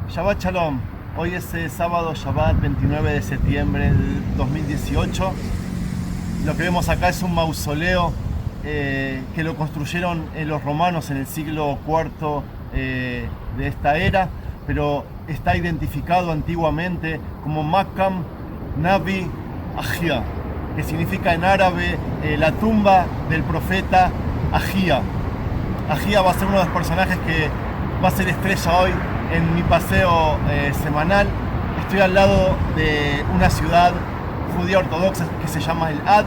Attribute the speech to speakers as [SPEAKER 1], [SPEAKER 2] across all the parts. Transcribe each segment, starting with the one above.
[SPEAKER 1] Shabbat Shalom. Hoy es sábado Shabbat 29 de septiembre del 2018. Lo que vemos acá es un mausoleo que lo construyeron los romanos en el siglo IV de esta era, pero está identificado antiguamente como Makam Nabi Ahia, que significa en árabe la tumba del profeta Ahia. Ahia va a ser uno de los personajes que va a ser estrella hoy en mi paseo semanal. Estoy al lado de una ciudad judía ortodoxa que se llama El Ad.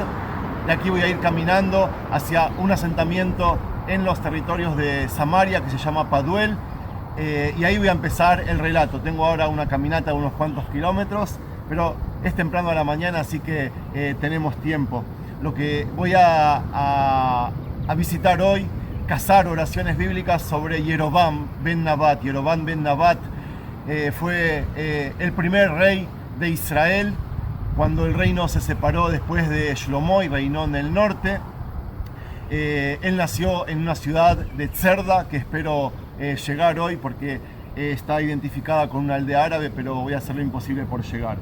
[SPEAKER 1] De aquí voy a ir caminando hacia un asentamiento en los territorios de Samaria que se llama Paduel, y ahí voy a empezar el relato. Tengo ahora una caminata de unos cuantos kilómetros, pero es temprano a la mañana, así que tenemos tiempo. Lo que voy a visitar hoy, cazar oraciones bíblicas sobre Yerobam ben Nabat. Yerobam ben Nabat fue el primer rey de Israel cuando el reino se separó después de Shlomo y reinó en el norte. Él nació en una ciudad de Tzerda, que espero llegar hoy porque está identificada con una aldea árabe, pero voy a hacer lo imposible por llegar.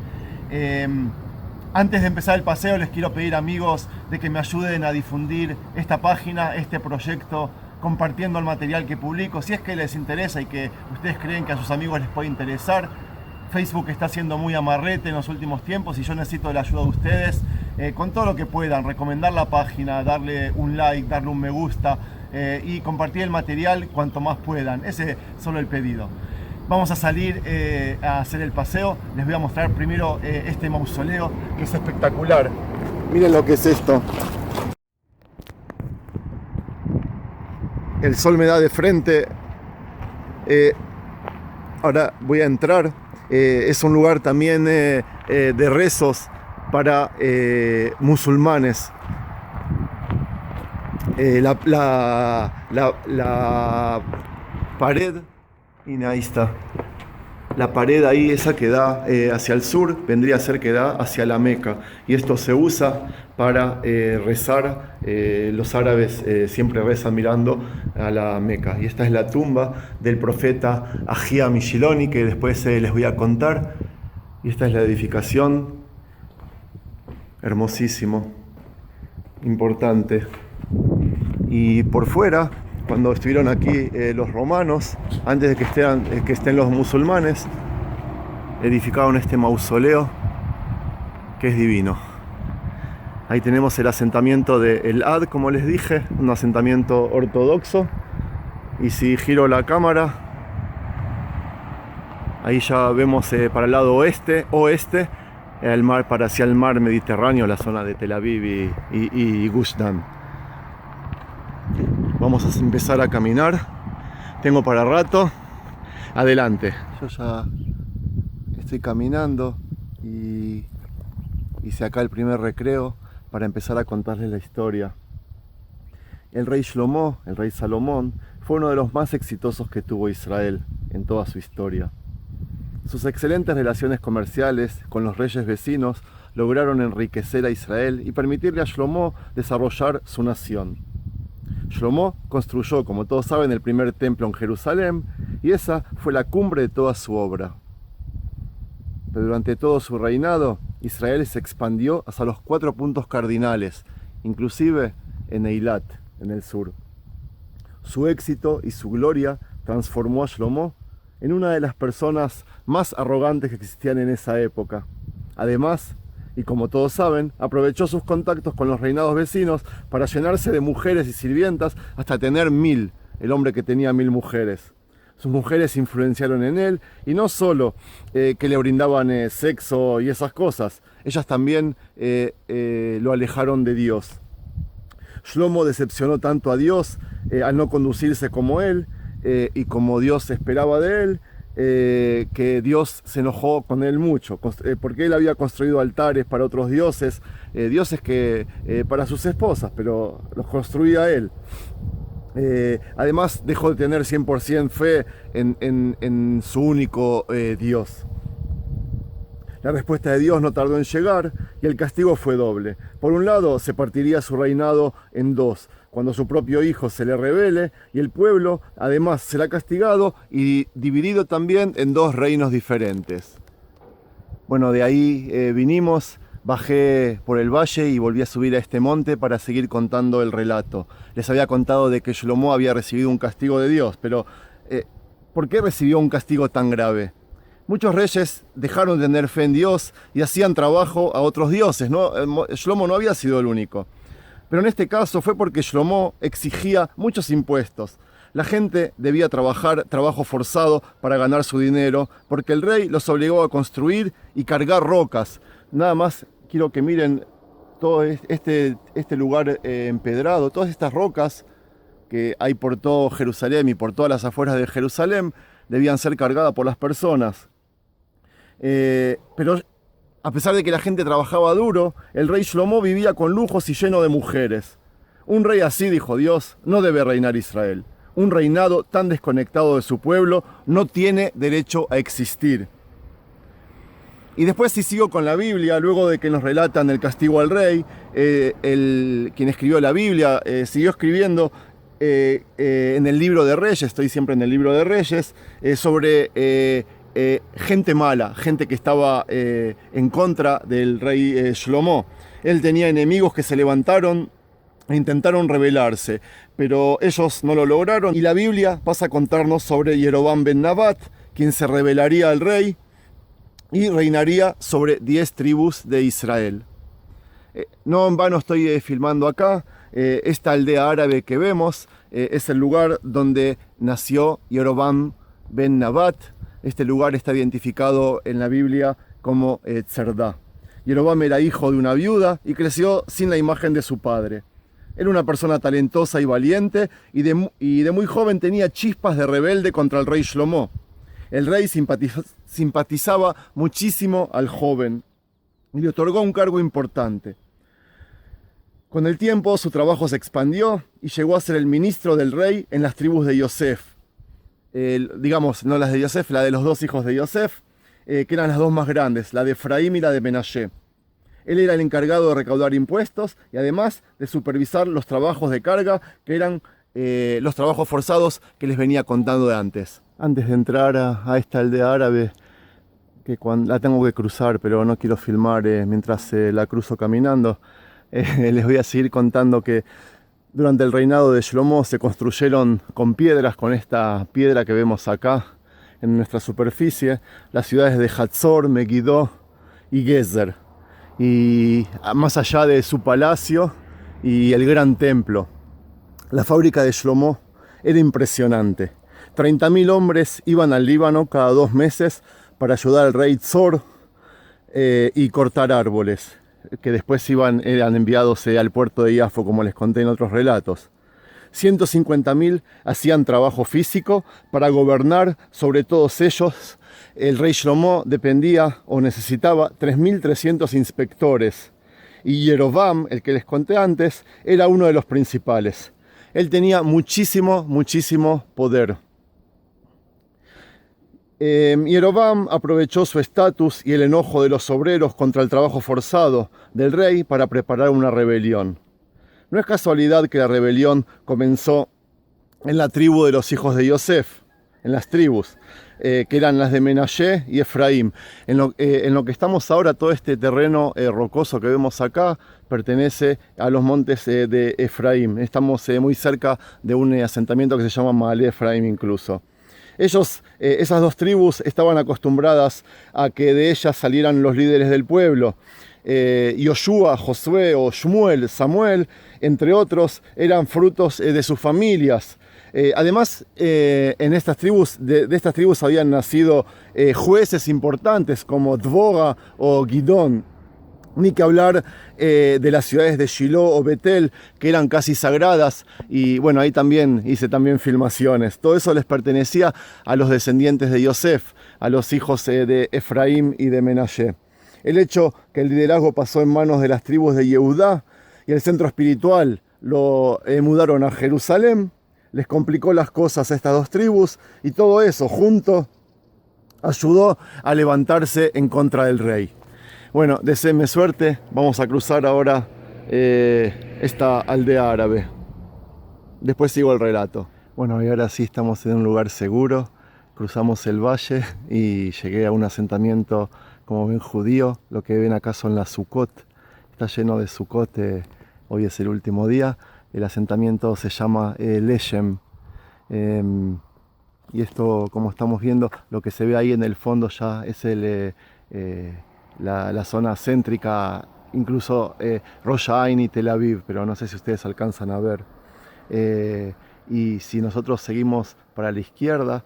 [SPEAKER 1] Antes de empezar el paseo les quiero pedir, amigos, de que me ayuden a difundir esta página, este proyecto, compartiendo el material que publico. Si es que les interesa y que ustedes creen que a sus amigos les puede interesar. Facebook está siendo muy amarrete en los últimos tiempos y yo necesito la ayuda de ustedes con todo lo que puedan. Recomendar la página, darle un like, darle un me gusta y compartir el material cuanto más puedan. Ese es solo el pedido. Vamos a salir a hacer el paseo. Les voy a mostrar primero este mausoleo, que es espectacular. Miren lo que es esto. El sol me da de frente. Ahora voy a entrar. Es un lugar también de rezos para musulmanes. La pared, y ahí está. La pared ahí, esa que da hacia el sur, vendría a ser que da hacia la Meca. Y esto se usa para rezar. Los árabes siempre rezan mirando a la Meca. Y esta es la tumba del profeta Ahia Mishiloni, que después les voy a contar. Y esta es la edificación. Hermosísimo. Importante. Y por fuera, cuando estuvieron aquí los romanos, antes de que estén los musulmanes, edificaron este mausoleo que es divino. Ahí tenemos el asentamiento de El Ad, como les dije, un asentamiento ortodoxo. Y si giro la cámara, ahí ya vemos para el lado oeste, el mar, para hacia el mar Mediterráneo, la zona de Tel Aviv y Gush Dan. Vamos a empezar a caminar. Tengo para rato. Adelante. Yo ya estoy caminando y hice acá el primer recreo para empezar a contarles la historia. El rey Shlomo, el rey Salomón, fue uno de los más exitosos que tuvo Israel en toda su historia. Sus excelentes relaciones comerciales con los reyes vecinos lograron enriquecer a Israel y permitirle a Shlomo desarrollar su nación. Shlomo construyó, como todos saben, el primer templo en Jerusalén, y esa fue la cumbre de toda su obra. Pero durante todo su reinado, Israel se expandió hasta los 4 puntos cardinales, inclusive en Eilat, en el sur. Su éxito y su gloria transformó a Shlomo en una de las personas más arrogantes que existían en esa época. Además, y como todos saben, aprovechó sus contactos con los reinados vecinos para llenarse de mujeres y sirvientas hasta tener 1000, el hombre que tenía 1000 mujeres. Sus mujeres influenciaron en él, y no solo que le brindaban sexo y esas cosas, ellas también lo alejaron de Dios. Shlomo decepcionó tanto a Dios al no conducirse como él y como Dios esperaba de él, que Dios se enojó con él mucho, porque él había construido altares para otros dioses, dioses que para sus esposas, pero los construía él. Además dejó de tener 100% fe en su único Dios. La respuesta de Dios no tardó en llegar y el castigo fue doble. Por un lado, se partiría su reinado en dos, cuando su propio hijo se le rebele, y el pueblo además será castigado y dividido también en dos reinos diferentes. Bueno, de ahí vinimos, bajé por el valle y volví a subir a este monte para seguir contando el relato. Les había contado de que Shlomo había recibido un castigo de Dios, pero ¿por qué recibió un castigo tan grave? Muchos reyes dejaron de tener fe en Dios y hacían trabajo a otros dioses, ¿no? Shlomo no había sido el único. Pero en este caso fue porque Shlomo exigía muchos impuestos. La gente debía trabajar trabajo forzado para ganar su dinero, porque el rey los obligó a construir y cargar rocas. Nada más quiero que miren todo este lugar empedrado, todas estas rocas que hay por todo Jerusalén y por todas las afueras de Jerusalén, debían ser cargadas por las personas. Pero a pesar de que la gente trabajaba duro, el rey Shlomo vivía con lujos y lleno de mujeres. Un rey así, dijo Dios, no debe reinar Israel. Un reinado tan desconectado de su pueblo no tiene derecho a existir. Y después, si sigo con la Biblia, luego de que nos relatan el castigo al rey, quien escribió la Biblia siguió escribiendo en el libro de Reyes, estoy siempre en el libro de Reyes, sobre gente mala, gente que estaba en contra del rey Shlomo. Él tenía enemigos que se levantaron e intentaron rebelarse, pero ellos no lo lograron, y la Biblia pasa a contarnos sobre Jeroboam ben Nabat, quien se rebelaría al rey y reinaría sobre 10 tribus de Israel. No en vano estoy filmando acá. Esta aldea árabe que vemos es el lugar donde nació Jeroboam ben Nabat. Este lugar está identificado en la Biblia como Tzerdá. Jeroboam era hijo de una viuda y creció sin la imagen de su padre. Era una persona talentosa y valiente, y de muy joven tenía chispas de rebelde contra el rey Shlomo. El rey simpatizaba muchísimo al joven y le otorgó un cargo importante. Con el tiempo su trabajo se expandió y llegó a ser el ministro del rey en las tribus de Yosef. Digamos, no las de Yosef, la de los dos hijos de Yosef, que eran las dos más grandes, la de Efraín y la de Menashe. Él era el encargado de recaudar impuestos y además de supervisar los trabajos de carga, que eran los trabajos forzados que les venía contando de antes. Antes de entrar a esta aldea árabe, que la tengo que cruzar, pero no quiero filmar mientras la cruzo caminando, les voy a seguir contando que durante el reinado de Shlomo se construyeron con piedras, con esta piedra que vemos acá en nuestra superficie, las ciudades de Hatzor, Megiddo y Gezer. Y más allá de su palacio y el gran templo, la fábrica de Shlomo era impresionante. 30.000 hombres iban al Líbano cada 2 meses para ayudar al rey Tzor y cortar árboles, que después eran enviados al puerto de Yafo, como les conté en otros relatos. 150.000 hacían trabajo físico para gobernar sobre todos ellos. El rey Shlomo dependía o necesitaba 3.300 inspectores, y Jeroboam, el que les conté antes, era uno de los principales. Él tenía muchísimo poder. Jeroboam aprovechó su estatus y el enojo de los obreros contra el trabajo forzado del rey para preparar una rebelión. No es casualidad que la rebelión comenzó en la tribu de los hijos de Yosef, en las tribus, que eran las de Menashe y Efraín. En lo que estamos ahora, todo este terreno rocoso que vemos acá pertenece a los montes de Efraín. Estamos muy cerca de un asentamiento que se llama Maalé Efraín incluso. Esas dos tribus estaban acostumbradas a que de ellas salieran los líderes del pueblo. Yoshua, Josué o Shmuel, Samuel, entre otros, eran frutos de sus familias. Además, en estas tribus, de estas tribus habían nacido jueces importantes como Dvora o Gidón. Ni que hablar de las ciudades de Shiloh o Betel, que eran casi sagradas, y bueno, ahí hice filmaciones. Todo eso les pertenecía a los descendientes de Yosef, a los hijos de Efraín y de Menashe. El hecho que el liderazgo pasó en manos de las tribus de Yehudá y el centro espiritual lo mudaron a Jerusalén, les complicó las cosas a estas dos tribus, y todo eso junto ayudó a levantarse en contra del rey. Bueno, deseenme suerte. Vamos a cruzar ahora esta aldea árabe. Después sigo el relato. Bueno, y ahora sí estamos en un lugar seguro. Cruzamos el valle y llegué a un asentamiento, como ven, judío. Lo que ven acá son las Sukkot. Está lleno de Sukkot. Hoy es el último día. El asentamiento se llama Leshem. Y esto, como estamos viendo, lo que se ve ahí en el fondo ya es la zona céntrica, incluso Rosh Hain y Tel Aviv, pero no sé si ustedes alcanzan a ver. Y si nosotros seguimos para la izquierda,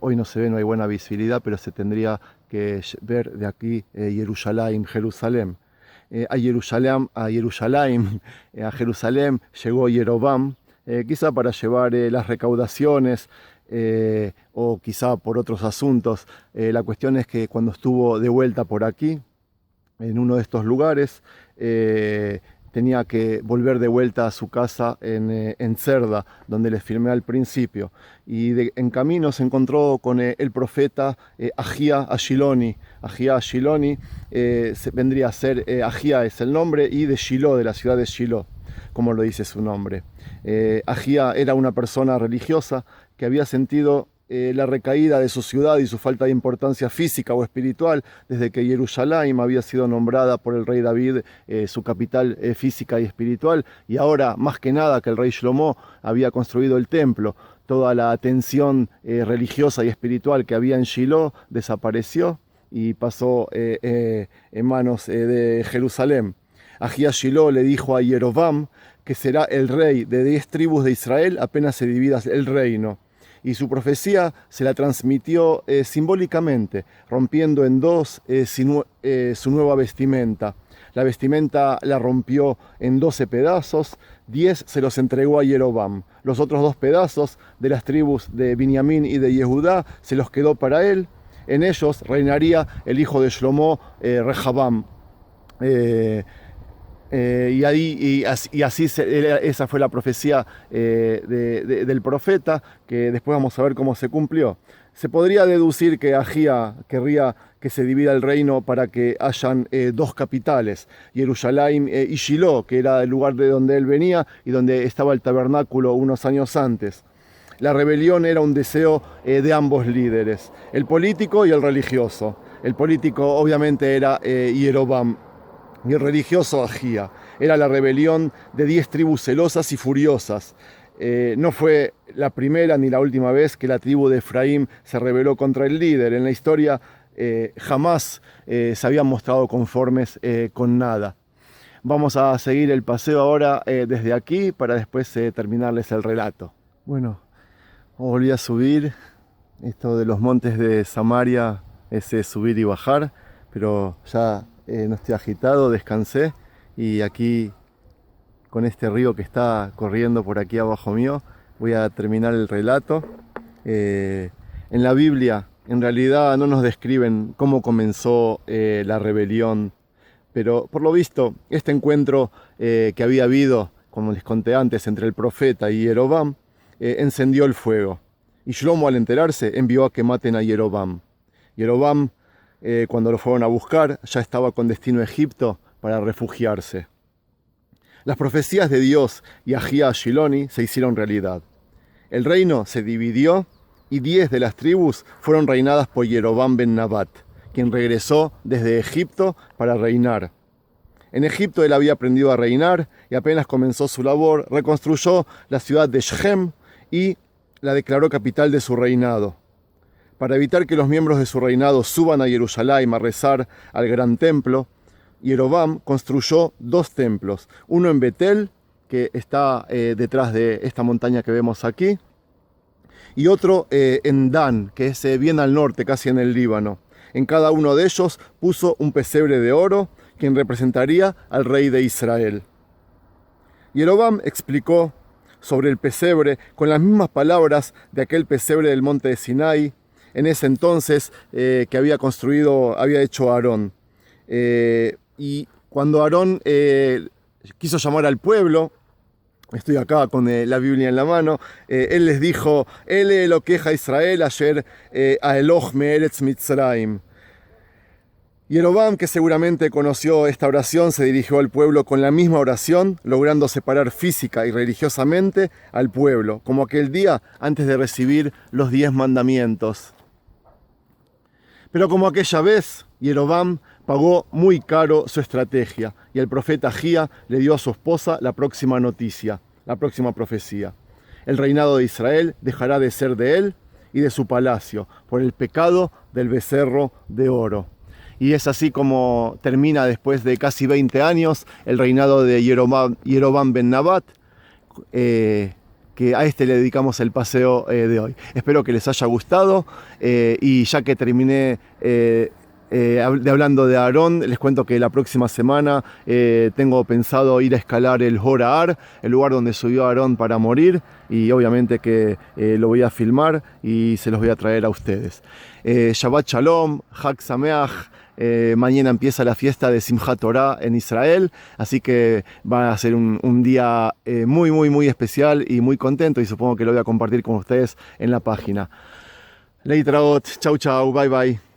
[SPEAKER 1] hoy no se ve, no hay buena visibilidad, pero se tendría que ver de aquí Jerusalén. A Jerusalén llegó Jeroboam, quizá para llevar las recaudaciones o quizá por otros asuntos. La cuestión es que cuando estuvo de vuelta por aquí, en uno de estos lugares, tenía que volver de vuelta a su casa en Cerda, donde les filmé al principio. Y en camino se encontró con el profeta Ahía Ashiloni. Ahía Ashiloni vendría a ser, Ahía es el nombre, y de Shiloh, de la ciudad de Shiloh, como lo dice su nombre. Ahía era una persona religiosa que había sentido la recaída de su ciudad y su falta de importancia física o espiritual desde que Jerusalén había sido nombrada por el rey David su capital física y espiritual, y ahora más que nada que el rey Shlomo había construido el templo. Toda la atención religiosa y espiritual que había en Shiloh desapareció y pasó en manos de Jerusalén. Ahía Shiloh le dijo a Jeroboam que será el rey de 10 tribus de Israel apenas se divida el reino. Y su profecía se la transmitió simbólicamente, rompiendo en dos su nueva vestimenta. La vestimenta la rompió en 12 pedazos, 10 se los entregó a Jeroboam. Los otros 2 pedazos de las tribus de Binyamin y de Yehudá se los quedó para él. En ellos reinaría el hijo de Shlomo, Rehabam. Esa fue la profecía del profeta, que después vamos a ver cómo se cumplió. Se podría deducir que Ahía querría que se divida el reino para que hayan 2 capitales, Jerusalén y Shiloh, que era el lugar de donde él venía y donde estaba el tabernáculo unos años antes. La rebelión era un deseo de ambos líderes, el político y el religioso. El político obviamente era Jeroboam, y el religioso Ahía. Era la rebelión de 10 tribus celosas y furiosas. No fue la primera ni la última vez que la tribu de Efraín se rebeló contra el líder. En la historia jamás se habían mostrado conformes con nada. Vamos a seguir el paseo ahora desde aquí para después terminarles el relato. Bueno, volví a subir. Esto de los montes de Samaria es subir y bajar, pero ya no estoy agitado, descansé, y aquí con este río que está corriendo por aquí abajo mío voy a terminar el relato. En la Biblia en realidad no nos describen cómo comenzó la rebelión, pero por lo visto este encuentro que había habido, como les conté antes, entre el profeta y Jeroboam, encendió el fuego, y Shlomo, al enterarse, envió a que maten a Jeroboam. Jeroboam, cuando lo fueron a buscar, ya estaba con destino a Egipto para refugiarse. Las profecías de Dios y Ahía Ashiloni se hicieron realidad. El reino se dividió y 10 de las tribus fueron reinadas por Jeroboam ben Nabat, quien regresó desde Egipto para reinar. En Egipto él había aprendido a reinar y apenas comenzó su labor, reconstruyó la ciudad de Shechem y la declaró capital de su reinado. Para evitar que los miembros de su reinado suban a Jerusalén a rezar al gran templo, Jeroboam construyó 2 templos, uno en Betel, que está detrás de esta montaña que vemos aquí, y otro en Dan, que es bien al norte, casi en el Líbano. En cada uno de ellos puso un pesebre de oro, quien representaría al rey de Israel. Jeroboam explicó sobre el pesebre con las mismas palabras de aquel pesebre del monte de Sinai, en ese entonces que había hecho Aarón. Y cuando Aarón quiso llamar al pueblo, estoy acá con la Biblia en la mano, él les dijo: Ele Elokeja Israel ayer a Eloh me'eretz Mitzrayim. Jeroboam, que seguramente conoció esta oración, se dirigió al pueblo con la misma oración, logrando separar física y religiosamente al pueblo, como aquel día antes de recibir los 10 mandamientos. Pero como aquella vez, Jeroboam pagó muy caro su estrategia y el profeta Ahía le dio a su esposa la próxima noticia, la próxima profecía. El reinado de Israel dejará de ser de él y de su palacio por el pecado del becerro de oro. Y es así como termina después de casi 20 años el reinado de Jeroboam ben Nabat, que a este le dedicamos el paseo de hoy. Espero que les haya gustado y ya que terminé hablando de Aarón, les cuento que la próxima semana tengo pensado ir a escalar el Hor Har, el lugar donde subió Aarón para morir, y obviamente que lo voy a filmar y se los voy a traer a ustedes. Shabbat Shalom, Chag Sameach. Mañana empieza la fiesta de Simchat Torah en Israel, así que va a ser un día muy especial y muy contento, y supongo que lo voy a compartir con ustedes en la página. Leitraot, chau, bye bye.